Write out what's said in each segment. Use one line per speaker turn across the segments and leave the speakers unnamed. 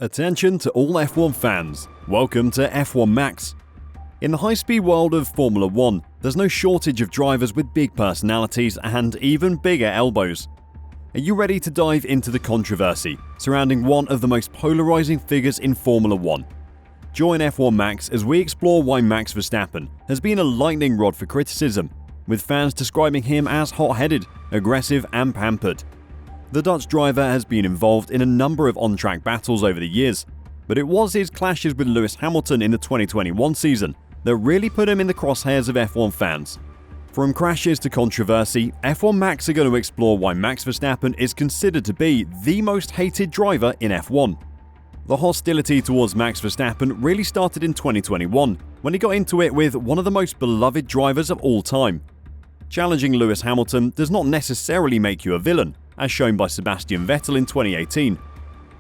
Attention to all F1 fans, welcome to F1 Max. In the high-speed world of Formula 1, there's no shortage of drivers with big personalities and even bigger elbows. Are you ready to dive into the controversy surrounding one of the most polarizing figures in Formula 1? Join F1 Max as we explore why Max Verstappen has been a lightning rod for criticism, with fans describing him as hot-headed, aggressive and pampered. The Dutch driver has been involved in a number of on-track battles over the years, but it was his clashes with Lewis Hamilton in the 2021 season that really put him in the crosshairs of F1 fans. From crashes to controversy, F1 Max are going to explore why Max Verstappen is considered to be the most hated driver in F1. The hostility towards Max Verstappen really started in 2021, when he got into it with one of the most beloved drivers of all time. Challenging Lewis Hamilton does not necessarily make you a villain, as shown by Sebastian Vettel in 2018.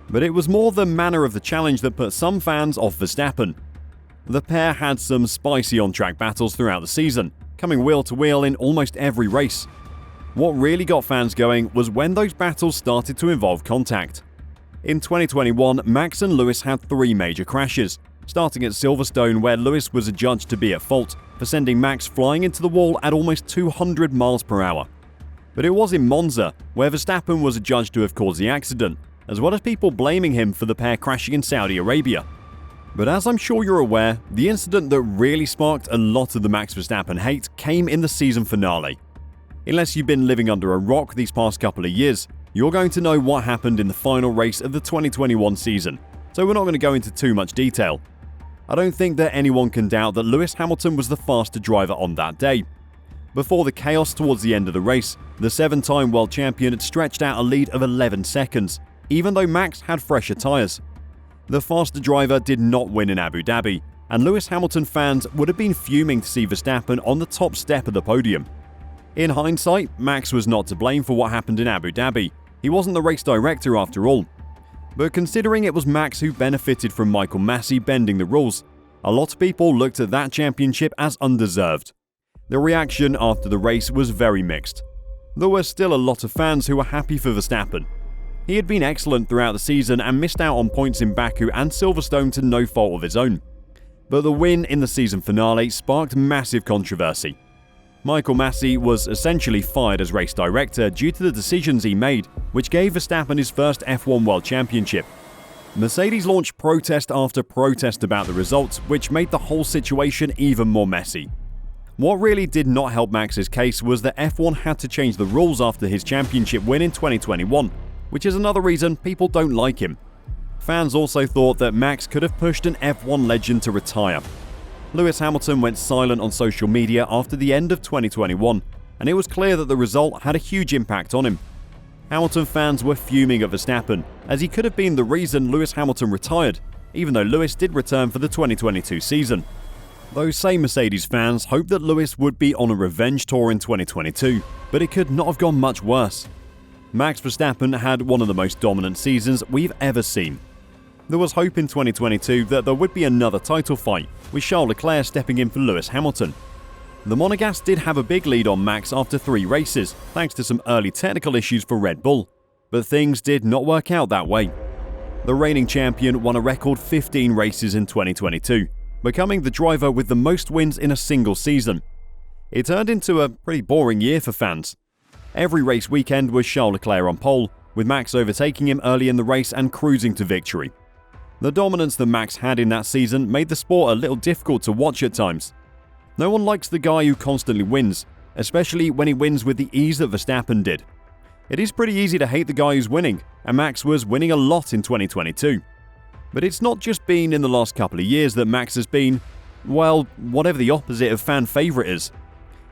But it was more the manner of the challenge that put some fans off Verstappen. The pair had some spicy on-track battles throughout the season, coming wheel to wheel in almost every race. What really got fans going was when those battles started to involve contact. In 2021, Max and Lewis had three major crashes, starting at Silverstone where Lewis was adjudged to be at fault for sending Max flying into the wall at almost 200 miles per hour. But it was in Monza, where Verstappen was adjudged to have caused the accident, as well as people blaming him for the pair crashing in Saudi Arabia. But as I'm sure you're aware, the incident that really sparked a lot of the Max Verstappen hate came in the season finale. Unless you've been living under a rock these past couple of years, you're going to know what happened in the final race of the 2021 season, so we're not going to go into too much detail. I don't think that anyone can doubt that Lewis Hamilton was the faster driver on that day. Before the chaos towards the end of the race, the seven-time world champion had stretched out a lead of 11 seconds, even though Max had fresher tyres. The faster driver did not win in Abu Dhabi, and Lewis Hamilton fans would have been fuming to see Verstappen on the top step of the podium. In hindsight, Max was not to blame for what happened in Abu Dhabi. He wasn't the race director after all. But considering it was Max who benefited from Michael Massey bending the rules, a lot of people looked at that championship as undeserved. The reaction after the race was very mixed. There were still a lot of fans who were happy for Verstappen. He had been excellent throughout the season and missed out on points in Baku and Silverstone to no fault of his own. But the win in the season finale sparked massive controversy. Michael Massey was essentially fired as race director due to the decisions he made, which gave Verstappen his first F1 World Championship. Mercedes launched protest after protest about the results, which made the whole situation even more messy. What really did not help Max's case was that F1 had to change the rules after his championship win in 2021, which is another reason people don't like him. Fans also thought that Max could have pushed an F1 legend to retire. Lewis Hamilton went silent on social media after the end of 2021, and it was clear that the result had a huge impact on him. Hamilton fans were fuming at Verstappen, as he could have been the reason Lewis Hamilton retired, even though Lewis did return for the 2022 season. Those same Mercedes fans hoped that Lewis would be on a revenge tour in 2022, but it could not have gone much worse. Max Verstappen had one of the most dominant seasons we've ever seen. There was hope in 2022 that there would be another title fight, with Charles Leclerc stepping in for Lewis Hamilton. The Monegasque did have a big lead on Max after 3 races, thanks to some early technical issues for Red Bull, but things did not work out that way. The reigning champion won a record 15 races in 2022. Becoming the driver with the most wins in a single season. It turned into a pretty boring year for fans. Every race weekend was Charles Leclerc on pole, with Max overtaking him early in the race and cruising to victory. The dominance that Max had in that season made the sport a little difficult to watch at times. No one likes the guy who constantly wins, especially when he wins with the ease that Verstappen did. It is pretty easy to hate the guy who's winning, and Max was winning a lot in 2022. But it's not just been in the last couple of years that Max has been, well, whatever the opposite of fan favourite is.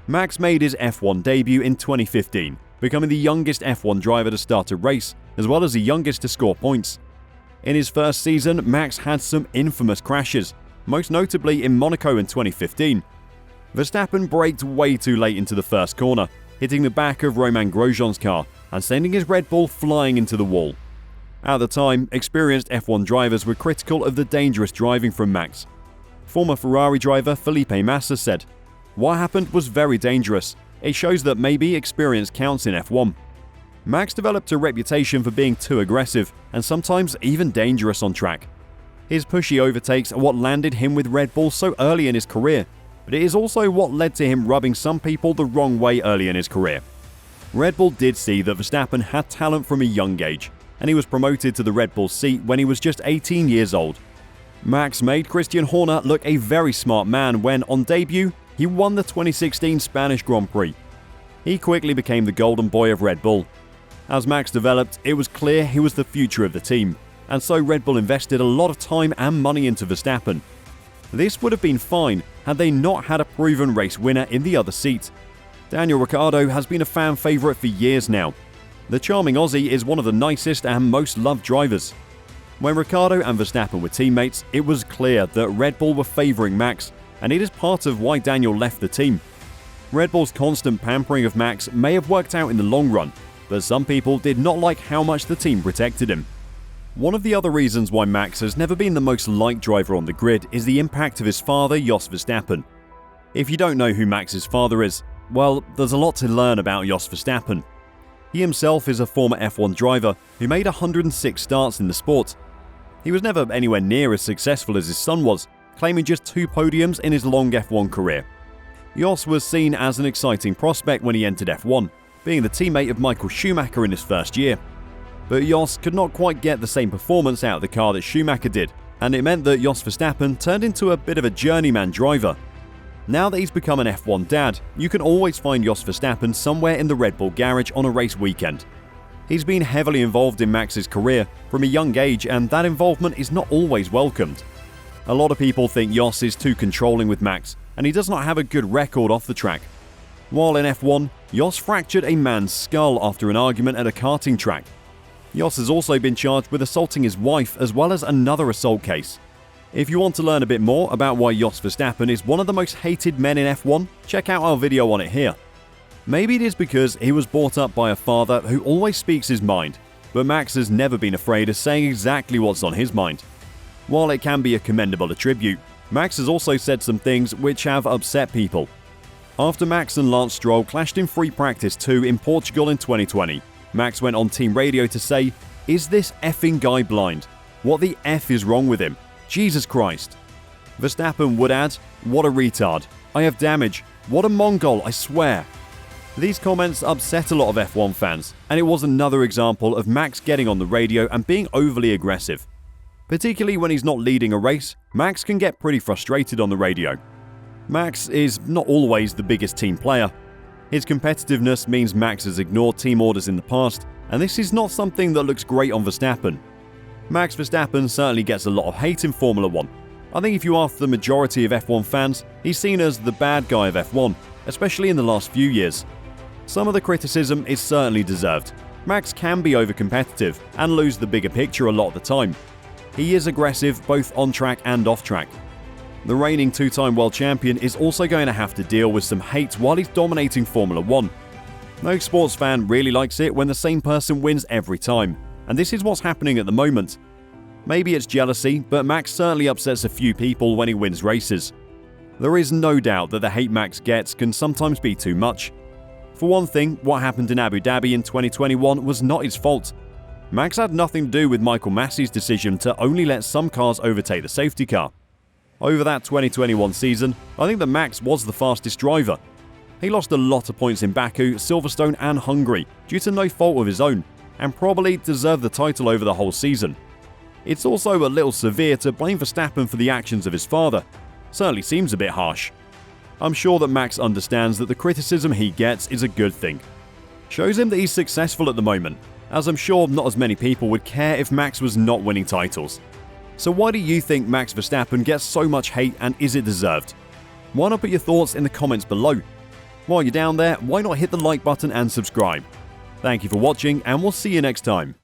Max made his F1 debut in 2015, becoming the youngest F1 driver to start a race, as well as the youngest to score points. In his first season, Max had some infamous crashes, most notably in Monaco in 2015. Verstappen braked way too late into the first corner, hitting the back of Romain Grosjean's car and sending his Red Bull flying into the wall. At the time, experienced F1 drivers were critical of the dangerous driving from Max. Former Ferrari driver Felipe Massa said, "What happened was very dangerous. It shows that maybe experience counts in F1." Max developed a reputation for being too aggressive and sometimes even dangerous on track. His pushy overtakes are what landed him with Red Bull so early in his career, but it is also what led to him rubbing some people the wrong way early in his career. Red Bull did see that Verstappen had talent from a young age, and he was promoted to the Red Bull seat when he was just 18 years old. Max made Christian Horner look a very smart man when, on debut, he won the 2016 Spanish Grand Prix. He quickly became the golden boy of Red Bull. As Max developed, it was clear he was the future of the team, and so Red Bull invested a lot of time and money into Verstappen. This would have been fine had they not had a proven race winner in the other seat. Daniel Ricciardo has been a fan favourite for years now. The charming Aussie is one of the nicest and most loved drivers. When Ricciardo and Verstappen were teammates, it was clear that Red Bull were favouring Max, and it is part of why Daniel left the team. Red Bull's constant pampering of Max may have worked out in the long run, but some people did not like how much the team protected him. One of the other reasons why Max has never been the most liked driver on the grid is the impact of his father, Yos Verstappen. If you don't know who Max's father is, well, there's a lot to learn about Yos Verstappen. He himself is a former F1 driver who made 106 starts in the sport. He was never anywhere near as successful as his son was, claiming just 2 podiums in his long F1 career. Yos was seen as an exciting prospect when he entered F1, being the teammate of Michael Schumacher in his first year. But Yos could not quite get the same performance out of the car that Schumacher did, and it meant that Yos Verstappen turned into a bit of a journeyman driver. Now that he's become an F1 dad, you can always find Yos Verstappen somewhere in the Red Bull garage on a race weekend. He's been heavily involved in Max's career from a young age, and that involvement is not always welcomed. A lot of people think Yos is too controlling with Max, and he does not have a good record off the track. While in F1, Yos fractured a man's skull after an argument at a karting track. Yos has also been charged with assaulting his wife as well as another assault case. If you want to learn a bit more about why Yos Verstappen is one of the most hated men in F1, check out our video on it here. Maybe it is because he was brought up by a father who always speaks his mind, but Max has never been afraid of saying exactly what's on his mind. While it can be a commendable attribute, Max has also said some things which have upset people. After Max and Lance Stroll clashed in free practice 2 in Portugal in 2020, Max went on team radio to say, "Is this effing guy blind? What the F is wrong with him? Jesus Christ." Verstappen would add, "What a retard. I have damage. What a Mongol, I swear." These comments upset a lot of F1 fans, and it was another example of Max getting on the radio and being overly aggressive. Particularly when he's not leading a race, Max can get pretty frustrated on the radio. Max is not always the biggest team player. His competitiveness means Max has ignored team orders in the past, and this is not something that looks great on Verstappen. Max Verstappen certainly gets a lot of hate in Formula 1. I think if you ask the majority of F1 fans, he's seen as the bad guy of F1, especially in the last few years. Some of the criticism is certainly deserved. Max can be overcompetitive and lose the bigger picture a lot of the time. He is aggressive both on track and off track. The reigning 2-time world champion is also going to have to deal with some hate while he's dominating Formula 1. No sports fan really likes it when the same person wins every time, and this is what's happening at the moment. Maybe it's jealousy, but Max certainly upsets a few people when he wins races. There is no doubt that the hate Max gets can sometimes be too much. For one thing, what happened in Abu Dhabi in 2021 was not his fault. Max had nothing to do with Michael Massey's decision to only let some cars overtake the safety car. Over that 2021 season, I think that Max was the fastest driver. He lost a lot of points in Baku, Silverstone and Hungary due to no fault of his own, and probably deserved the title over the whole season. It's also a little severe to blame Verstappen for the actions of his father. Certainly seems a bit harsh. I'm sure that Max understands that the criticism he gets is a good thing. Shows him that he's successful at the moment, as I'm sure not as many people would care if Max was not winning titles. So why do you think Max Verstappen gets so much hate, and is it deserved? Why not put your thoughts in the comments below? While you're down there, why not hit the like button and subscribe? Thank you for watching, and we'll see you next time.